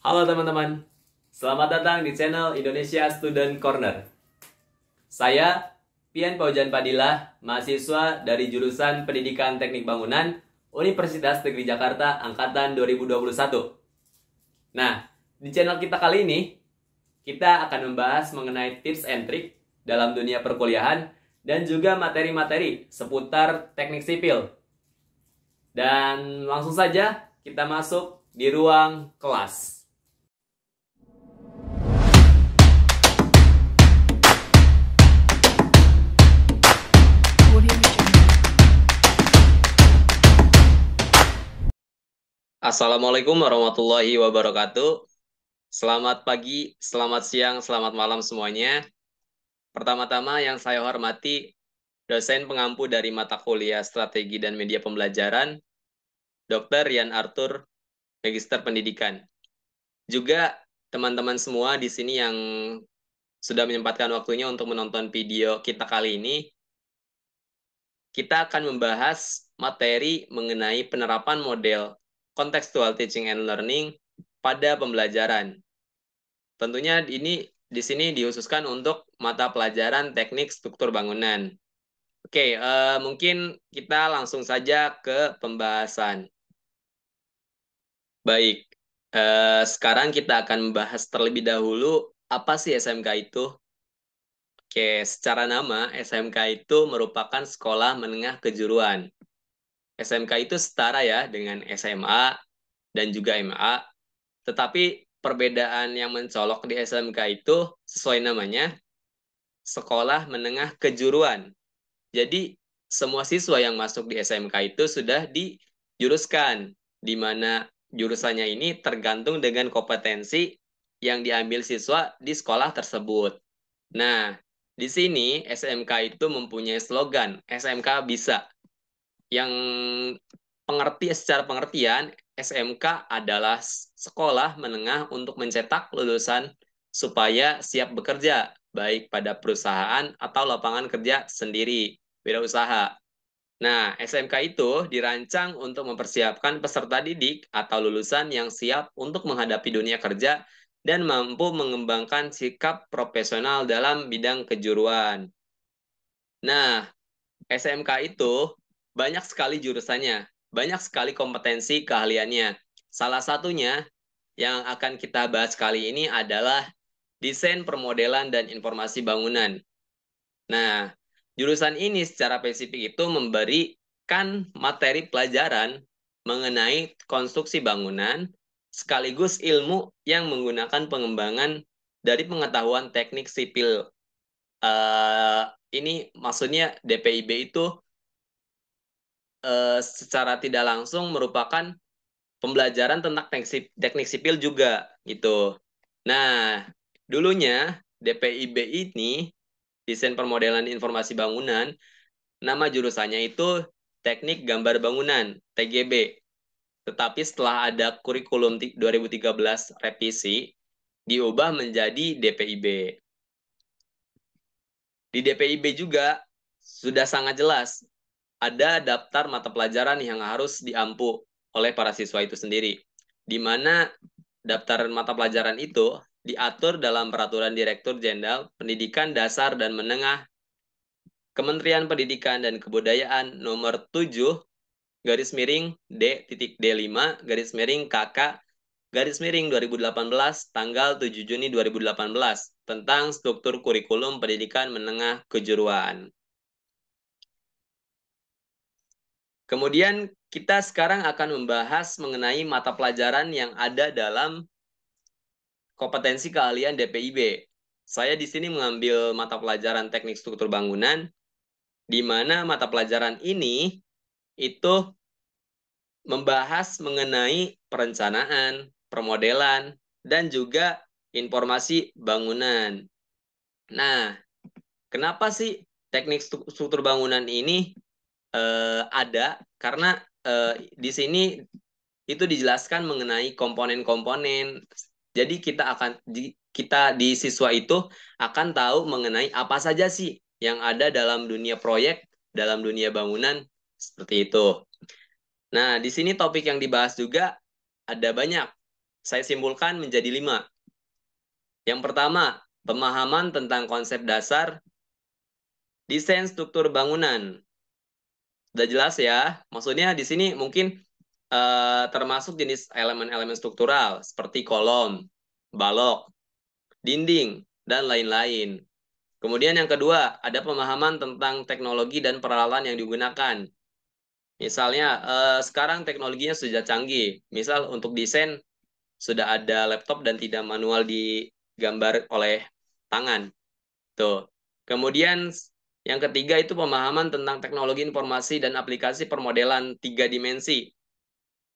Halo teman-teman, selamat datang di channel Indonesia Student Corner. Saya Pian Paujan Padilla, mahasiswa dari jurusan Pendidikan Teknik Bangunan Universitas Negeri Jakarta Angkatan 2021. Nah, di channel kita kali ini, kita akan membahas mengenai tips and trick dalam dunia perkuliahan dan juga materi-materi seputar teknik sipil. Dan langsung saja kita masuk di ruang kelas. Assalamualaikum warahmatullahi wabarakatuh. Selamat pagi, selamat siang, selamat malam semuanya. Pertama-tama yang saya hormati dosen pengampu dari mata kuliah Strategi dan Media Pembelajaran, Dr. Rian Arthur, Magister Pendidikan. Juga teman-teman semua di sini yang sudah menyempatkan waktunya untuk menonton video kita kali ini. Kita akan membahas materi mengenai penerapan model contextual teaching and learning pada pembelajaran. Tentunya ini di sini dihususkan untuk mata pelajaran teknik struktur bangunan. Oke, mungkin kita langsung saja ke pembahasan. Baik, sekarang kita akan membahas terlebih dahulu apa sih SMK itu. Oke, secara nama SMK itu merupakan sekolah menengah kejuruan. SMK itu setara ya dengan SMA dan juga MA, tetapi perbedaan yang mencolok di SMK itu sesuai namanya, sekolah menengah kejuruan. Jadi semua siswa yang masuk di SMK itu sudah dijuruskan, di mana jurusannya ini tergantung dengan kompetensi yang diambil siswa di sekolah tersebut. Nah, di sini SMK itu mempunyai slogan SMK Bisa, yang secara pengertian SMK adalah sekolah menengah untuk mencetak lulusan supaya siap bekerja, baik pada perusahaan atau lapangan kerja sendiri, wirausaha. Nah, SMK itu dirancang untuk mempersiapkan peserta didik atau lulusan yang siap untuk menghadapi dunia kerja dan mampu mengembangkan sikap profesional dalam bidang kejuruan. Nah, SMK itu banyak sekali jurusannya, banyak sekali kompetensi keahliannya. Salah satunya yang akan kita bahas kali ini adalah desain permodelan dan informasi bangunan. Nah, jurusan ini secara spesifik itu memberikan materi pelajaran mengenai konstruksi bangunan sekaligus ilmu yang menggunakan pengembangan dari pengetahuan teknik sipil. Ini maksudnya DPIB itu secara tidak langsung merupakan pembelajaran tentang teknik sipil juga gitu. Nah, dulunya DPIB ini desain permodelan informasi bangunan, nama jurusannya itu Teknik Gambar Bangunan, TGB. Tetapi setelah ada kurikulum 2013 revisi, diubah menjadi DPIB. Di DPIB juga sudah sangat jelas ada daftar mata pelajaran yang harus diampu oleh para siswa itu sendiri, di mana daftar mata pelajaran itu diatur dalam Peraturan Direktur Jenderal Pendidikan Dasar dan Menengah Kementerian Pendidikan dan Kebudayaan nomor 7 garis miring D.D5 garis miring KK garis miring 2018 tanggal 7 Juni 2018 tentang struktur kurikulum pendidikan menengah kejuruan. Kemudian kita sekarang akan membahas mengenai mata pelajaran yang ada dalam kompetensi keahlian DPIB. Saya di sini mengambil mata pelajaran teknik struktur bangunan, di mana mata pelajaran ini itu membahas mengenai perencanaan, permodelan, dan juga informasi bangunan. Nah, kenapa sih teknik struktur bangunan ini ada? Karena di sini itu dijelaskan mengenai komponen-komponen. Jadi kita di siswa itu akan tahu mengenai apa saja sih yang ada dalam dunia proyek, dalam dunia bangunan, seperti itu. Nah, di sini topik yang dibahas juga ada banyak. saya simpulkan menjadi 5. Yang pertama, pemahaman tentang konsep dasar desain struktur bangunan. Sudah jelas ya? Maksudnya di sini mungkin termasuk jenis elemen-elemen struktural seperti kolom, balok, dinding, dan lain-lain. Kemudian yang kedua, ada pemahaman tentang teknologi dan peralatan yang digunakan. Misalnya, sekarang teknologinya sudah canggih. Misal untuk desain sudah ada laptop dan tidak manual digambar oleh tangan. Tuh. Kemudian yang ketiga itu pemahaman tentang teknologi informasi dan aplikasi permodelan 3 dimensi,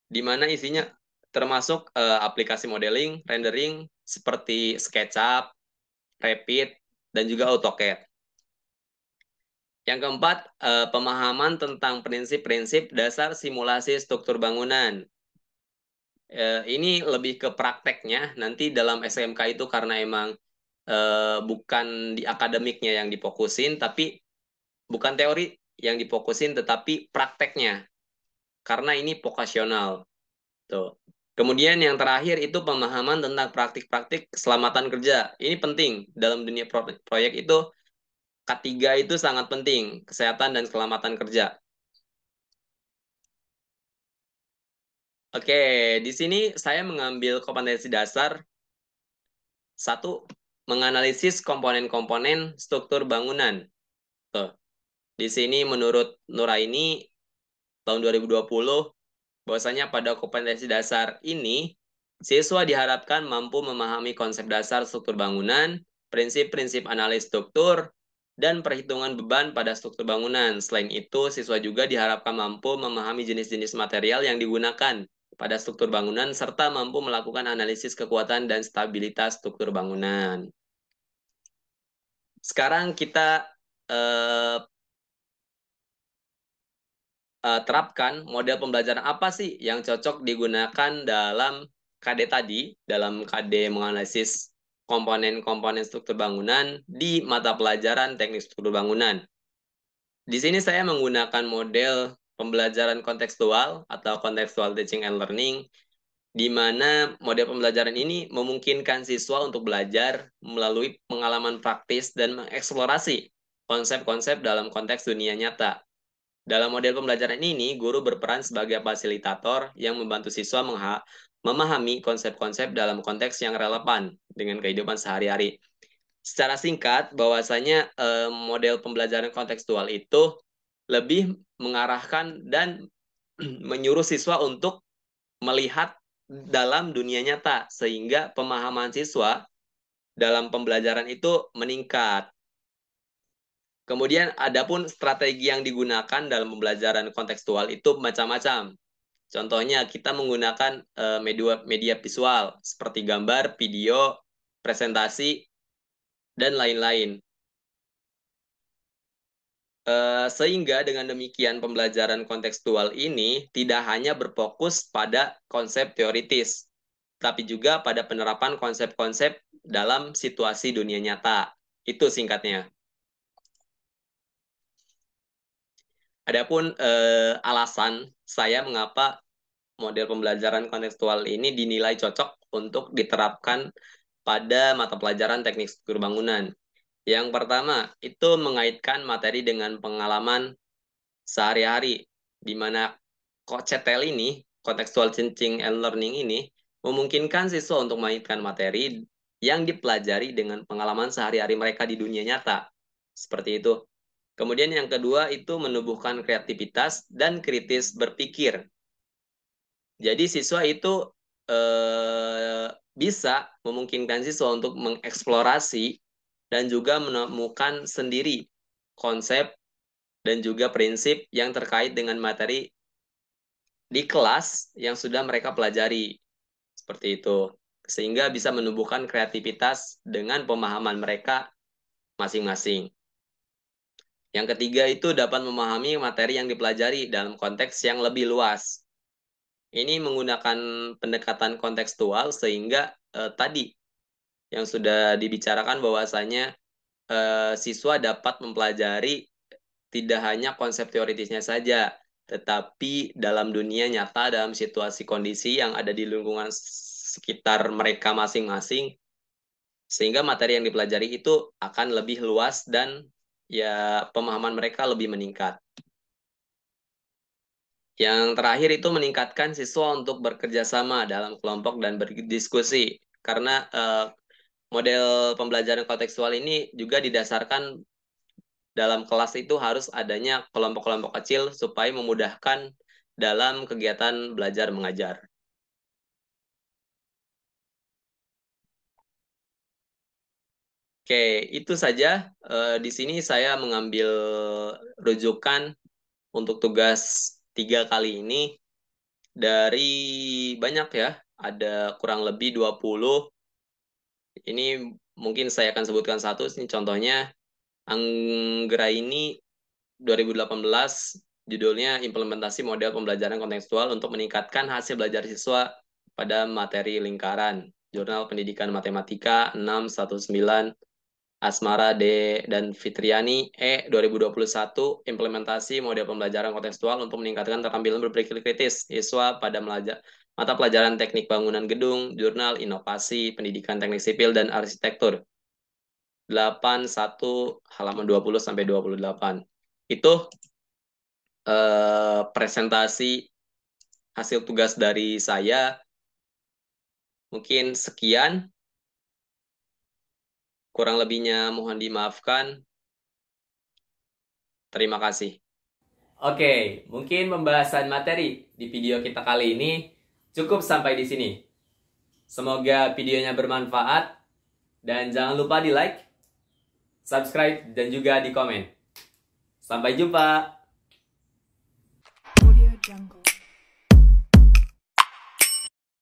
di mana isinya termasuk aplikasi modeling, rendering, seperti SketchUp, Revit, dan juga AutoCAD. Yang keempat, pemahaman tentang prinsip-prinsip dasar simulasi struktur bangunan. Ini lebih ke prakteknya, nanti dalam SMK itu karena emang bukan di akademiknya yang difokusin, tapi bukan teori yang difokusin, tetapi prakteknya. Karena ini vokasional. Tuh. Kemudian yang terakhir itu pemahaman tentang praktik-praktik keselamatan kerja. Ini penting dalam dunia proyek itu. K3 itu sangat penting, kesehatan dan keselamatan kerja. Oke, di sini saya mengambil kompetensi dasar. Satu, menganalisis komponen-komponen struktur bangunan. Tuh. Di sini menurut Nuraini tahun 2020, bahwasanya pada kompetensi dasar ini, siswa diharapkan mampu memahami konsep dasar struktur bangunan, prinsip-prinsip analis struktur, dan perhitungan beban pada struktur bangunan. Selain itu, siswa juga diharapkan mampu memahami jenis-jenis material yang digunakan pada struktur bangunan, serta mampu melakukan analisis kekuatan dan stabilitas struktur bangunan. Sekarang kita eh, terapkan model pembelajaran apa sih yang cocok digunakan dalam KD tadi, dalam KD menganalisis komponen-komponen struktur bangunan di mata pelajaran teknik struktur bangunan. Di sini saya menggunakan model pembelajaran kontekstual atau contextual teaching and learning, di mana model pembelajaran ini memungkinkan siswa untuk belajar melalui pengalaman praktis dan mengeksplorasi konsep-konsep dalam konteks dunia nyata. Dalam model pembelajaran ini, guru berperan sebagai fasilitator yang membantu siswa memahami konsep-konsep dalam konteks yang relevan dengan kehidupan sehari-hari. Secara singkat, bahwasanya model pembelajaran kontekstual itu lebih mengarahkan dan menyuruh siswa untuk melihat dalam dunia nyata, sehingga pemahaman siswa dalam pembelajaran itu meningkat. Kemudian adapun strategi yang digunakan dalam pembelajaran kontekstual itu macam-macam. Contohnya kita menggunakan media visual seperti gambar, video, presentasi, dan lain-lain. Sehingga dengan demikian pembelajaran kontekstual ini tidak hanya berfokus pada konsep teoritis, tapi juga pada penerapan konsep-konsep dalam situasi dunia nyata. Itu singkatnya. Adapun alasan saya mengapa model pembelajaran kontekstual ini dinilai cocok untuk diterapkan pada mata pelajaran teknik struktur bangunan. Yang pertama, itu mengaitkan materi dengan pengalaman sehari-hari, di mana CTL ini, Contextual Teaching and Learning ini, memungkinkan siswa untuk mengaitkan materi yang dipelajari dengan pengalaman sehari-hari mereka di dunia nyata. Seperti itu. Kemudian yang kedua itu menumbuhkan kreativitas dan kritis berpikir. Jadi siswa itu bisa memungkinkan siswa untuk mengeksplorasi dan juga menemukan sendiri konsep dan juga prinsip yang terkait dengan materi di kelas yang sudah mereka pelajari. Seperti itu. Sehingga bisa menumbuhkan kreativitas dengan pemahaman mereka masing-masing. Yang ketiga itu dapat memahami materi yang dipelajari dalam konteks yang lebih luas. Ini menggunakan pendekatan kontekstual sehingga tadi yang sudah dibicarakan bahwasanya siswa dapat mempelajari tidak hanya konsep teoritisnya saja, tetapi dalam dunia nyata, dalam situasi kondisi yang ada di lingkungan sekitar mereka masing-masing, sehingga materi yang dipelajari itu akan lebih luas dan ya pemahaman mereka lebih meningkat. Yang terakhir itu meningkatkan siswa untuk bekerja sama dalam kelompok dan berdiskusi. Karena model pembelajaran kontekstual ini juga didasarkan dalam kelas itu harus adanya kelompok-kelompok kecil supaya memudahkan dalam kegiatan belajar mengajar. Oke, itu saja. Di sini saya mengambil rujukan untuk tugas 3 kali ini dari banyak ya, ada kurang lebih 20. Ini mungkin saya akan sebutkan satu, ini contohnya Anggra ini 2018, judulnya Implementasi Model Pembelajaran Kontekstual untuk Meningkatkan Hasil Belajar Siswa pada Materi Lingkaran. Jurnal Pendidikan Matematika 619, Asmara D. dan Fitriani E. 2021, Implementasi Model Pembelajaran Kontekstual untuk Meningkatkan Keterampilan Berpikir Kritis Siswa pada Mata Pelajaran Teknik Bangunan Gedung, Jurnal Inovasi Pendidikan Teknik Sipil dan Arsitektur 81 halaman 20 sampai 28. Itu presentasi hasil tugas dari saya. Mungkin sekian. Kurang lebihnya mohon dimaafkan. Terima kasih. Oke, mungkin pembahasan materi di video kita kali ini cukup sampai di sini. Semoga videonya bermanfaat dan jangan lupa di like, subscribe, dan juga di komen. Sampai jumpa. Audio Jungle.